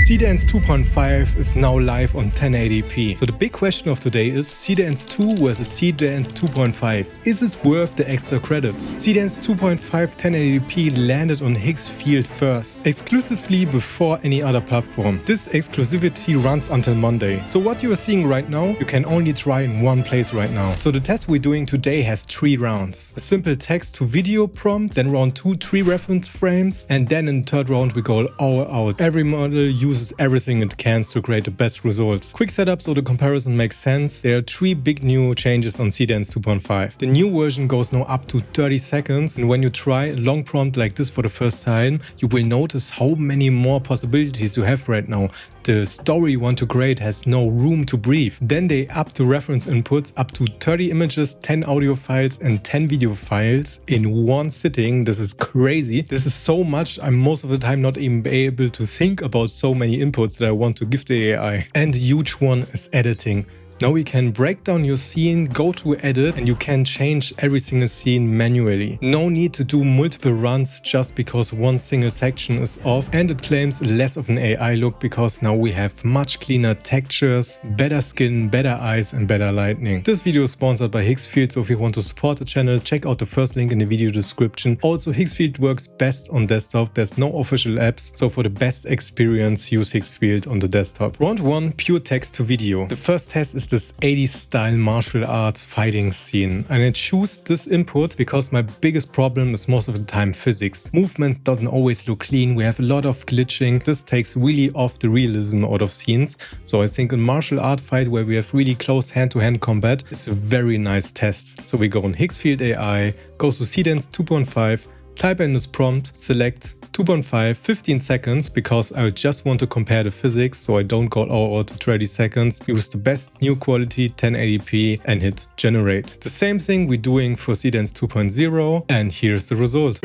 Seedance 2.5 is now live on 1080p. So the big question of today is Seedance 2 versus Seedance 2.5. Is it worth the extra credits? Seedance 2.5 1080p landed on Higgsfield first, exclusively before any other platform. This exclusivity runs until Monday. So what you are seeing right now, you can only try in one place right now. So the test we're doing today has 3 rounds. A simple text to video prompt, then round 2, 3 reference frames, and then in the third round we go all out. Every model uses everything it can to create the best results. Quick setup so the comparison makes sense. There are 3 big new changes on Seedance 2.5. The new version goes now up to 30 seconds, and when you try a long prompt like this for the first time, you will notice how many more possibilities you have right now. The story you want to create has no room to breathe. Then they up the reference inputs up to 30 images, 10 audio files and 10 video files in one sitting. This is crazy. This is so much I'm most of the time not even able to think about so many inputs that I want to give the AI. And the huge one is editing. Now we can break down your scene, go to edit, and you can change every single scene manually. No need to do multiple runs just because one single section is off, and it claims less of an AI look because now we have much cleaner textures, better skin, better eyes and better lighting. This video is sponsored by Higgsfield, so if you want to support the channel, check out the first link in the video description. Also, Higgsfield works best on desktop. There's no official apps, so for the best experience, use Higgsfield on the desktop. Round 1, pure text to video. The first test is this 80s style martial arts fighting scene, and I choose this input because my biggest problem is most of the time physics. Movements doesn't always look clean, we have a lot of glitching. This takes really off the realism out of scenes, so I think a martial art fight where we have really close hand-to-hand combat is a very nice test. So we go on Higgsfield AI, go to Seedance 2.5, type in this prompt, select 2.5, 15 seconds, because I just want to compare the physics, so I don't go all out to 30 seconds. Use the best new quality 1080p and hit generate. The same thing we're doing for Seedance 2.0, and here's the result.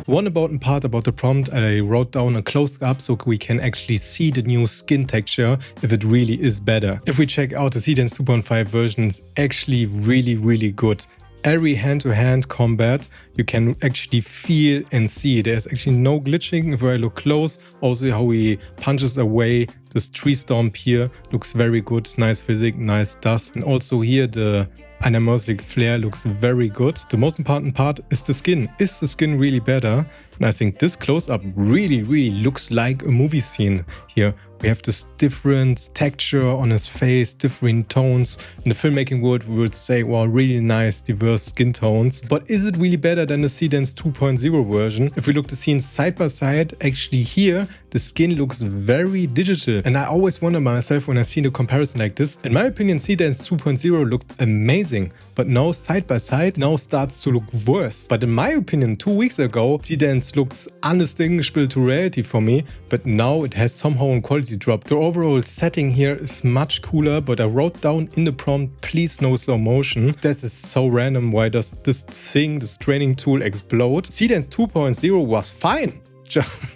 One important part about the prompt, I wrote down a close-up so we can actually see the new skin texture if it really is better. If we check out the Seedance 2.5 version, it's actually really good. Every hand-to-hand combat you can actually feel and see. There's actually no glitching if I look close. Also how he punches away this tree stomp here looks very good. Nice physics, nice dust. And also here the anamorphic flare looks very good. The most important part is the skin. Is the skin really better? And I think this close-up really looks like a movie scene here. We have this different texture on his face, different tones. In the filmmaking world, we would say, wow, really nice, diverse skin tones. But is it really better than the Seedance 2.0 version? If we look the scenes side by side, actually here, the skin looks very digital. And I always wonder myself when I see the comparison like this. In my opinion, Seedance 2.0 looked amazing. But now side by side, now starts to look worse. But in my opinion, 2 weeks ago, Seedance looks undistinguishable to reality for me. But now it has somehow a quality drop. The overall setting here is much cooler, but I wrote down in the prompt, please no slow motion. This is so random. Why does this thing, this training tool explode? Seedance 2.0 was fine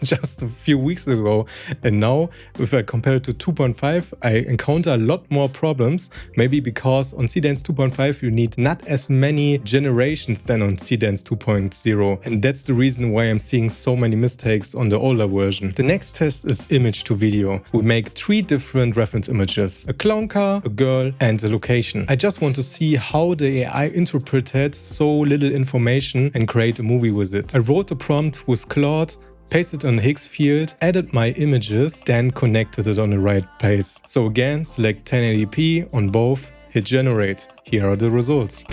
just a few weeks ago, and now if I compare it to 2.5, I encounter a lot more problems. Maybe because on Seedance 2.5 you need not as many generations than on Seedance 2.0, and that's the reason why I'm seeing so many mistakes on the older version. The next test is image to video. We make 3 different reference images: a clown car, a girl and a location. I just want to see how the AI interpreted so little information and create a movie with it. I wrote a prompt with Claude, pasted on Higgsfield, added my images, then connected it on the right place. So again, select 1080p on both, hit generate. Here are the results.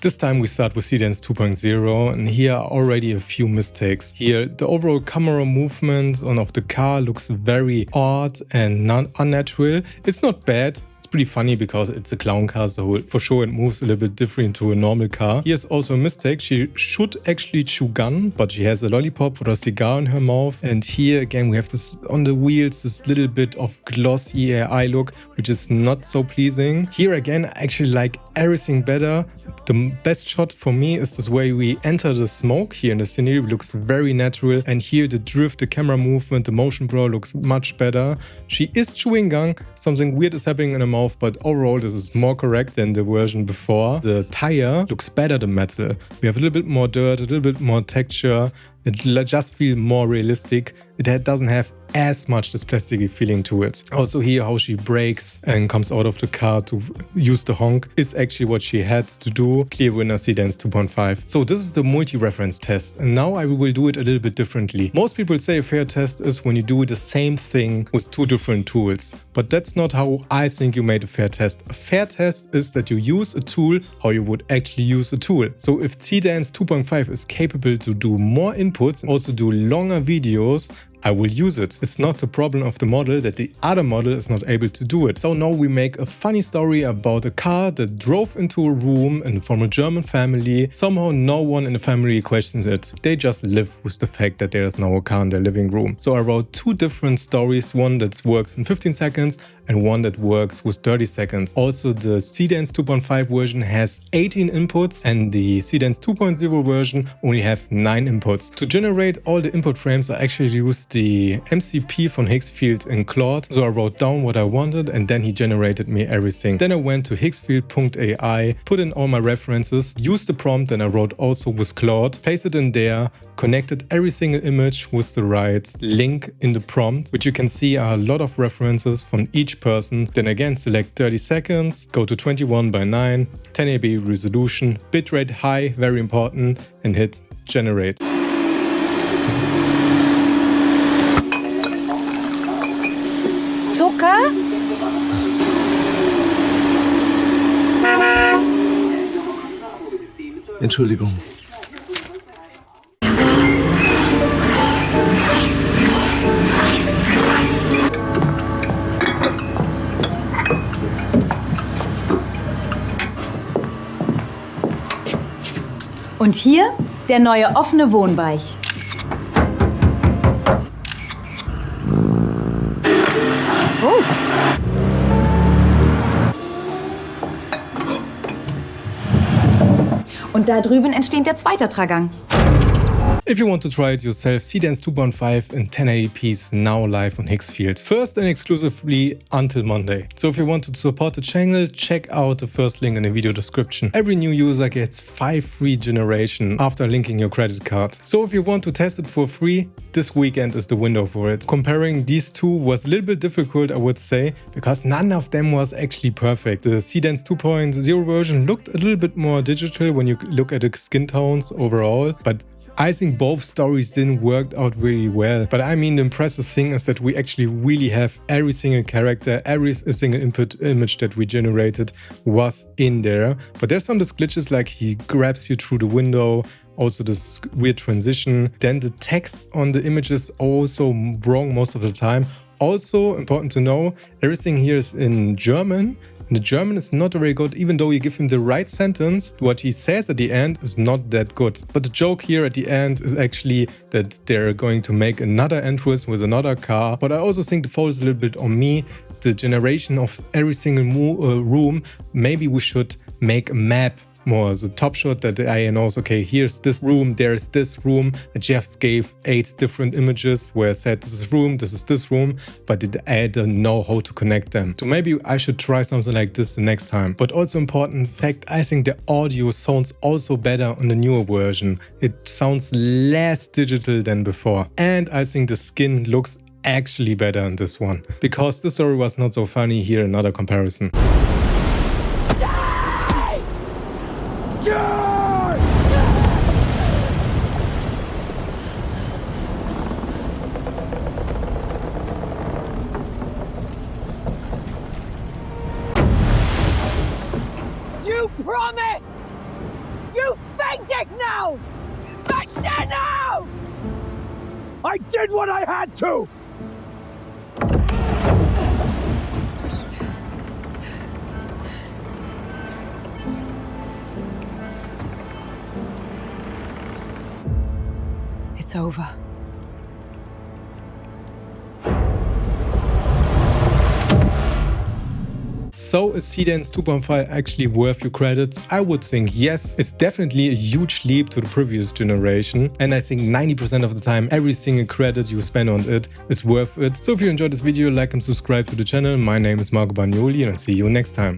This time we start with Seedance 2.0, and here are already a few mistakes. Here the overall camera movement of the car looks very odd and unnatural. It's not bad. Pretty funny because it's a clown car, so for sure it moves a little bit different to a normal car. Here's also a mistake. She should actually chew gum, but she has a lollipop or a cigar in her mouth. And here again we have this on the wheels, this little bit of glossy AI look, which is not so pleasing. Here again I actually like everything better. The best shot for me is this way we enter the smoke here in the scenery. It looks very natural, and here the drift, the camera movement, the motion blur looks much better. She is chewing gum, something weird is happening in her mouth, but overall this is more correct than the version before. The tire looks better than metal. We have a little bit more dirt, a little bit more texture. It just feels more realistic. It doesn't have as much this plasticky feeling to it. Also here how she brakes and comes out of the car to use the honk is actually what she had to do. Clear winner Seedance 2.5. So this is the multi-reference test, and now I will do it a little bit differently. Most people say a fair test is when you do the same thing with two different tools, but that's not how I think you made a fair test. A fair test is that you use a tool how you would actually use a tool. So if Seedance 2.5 is capable to do more inputs and also do longer videos, I will use it. It's not the problem of the model that the other model is not able to do it. So now we make a funny story about a car that drove into a room and from a German family. Somehow no one in the family questions it. They just live with the fact that there is now a car in their living room. So I wrote two different stories, one that works in 15 seconds and one that works with 30 seconds. Also the Seedance 2.5 version has 18 inputs and the Seedance 2.0 version only have 9 inputs. To generate all the input frames, I actually used the MCP from Higgsfield in Claude. So I wrote down what I wanted and then he generated me everything. Then I went to Higgsfield AI, put in all my references, used the prompt and I wrote also with Claude, placed it in there, connected every single image with the right link in the prompt, which you can see are a lot of references from each person. Then again select 30 seconds, go to 21:9, 1080p resolution, bitrate high, very important, and hit generate. Zucker? Entschuldigung. Und hier der neue offene Wohnbereich. Oh. Und da drüben entsteht der zweite Traggang. If you want to try it yourself, Seedance 2.5 in 1080p is now live on Higgsfield. First and exclusively until Monday. So if you want to support the channel, check out the first link in the video description. Every new user gets 5 free generation after linking your credit card. So if you want to test it for free, this weekend is the window for it. Comparing these two was a little bit difficult, I would say, because none of them was actually perfect. The Seedance 2.0 version looked a little bit more digital when you look at the skin tones overall, but I think both stories didn't work out really well. But I mean, the impressive thing is that we actually really have every single character, every single input image that we generated was in there. But there's some glitches, like he grabs you through the window, also this weird transition. Then the text on the image is also wrong most of the time. Also important to know, everything here is in German. And the German is not very good, even though you give him the right sentence, what he says at the end is not that good. But the joke here at the end is actually that they're going to make another entrance with another car. But I also think the fault is a little bit on me. The generation of every single room, maybe we should make a map more as a top shot that the AI knows, okay, here's this room, there's this room. And Jeff gave 8 different images where I said this is room, this is this room, but the AI don't know how to connect them. So maybe I should try something like this the next time. But also important fact, I think the audio sounds also better on the newer version. It sounds less digital than before. And I think the skin looks actually better in this one. Because the story was not so funny, here another comparison. You promised! You faked it now! Back there now! I did what I had to! It's over. So is Seedance 2.5 actually worth your credits? I would think yes. It's definitely a huge leap to the previous generation, and I think 90% of the time every single credit you spend on it is worth it. So if you enjoyed this video, like and subscribe to the channel. My name is Marco Bagnoli and I'll see you next time.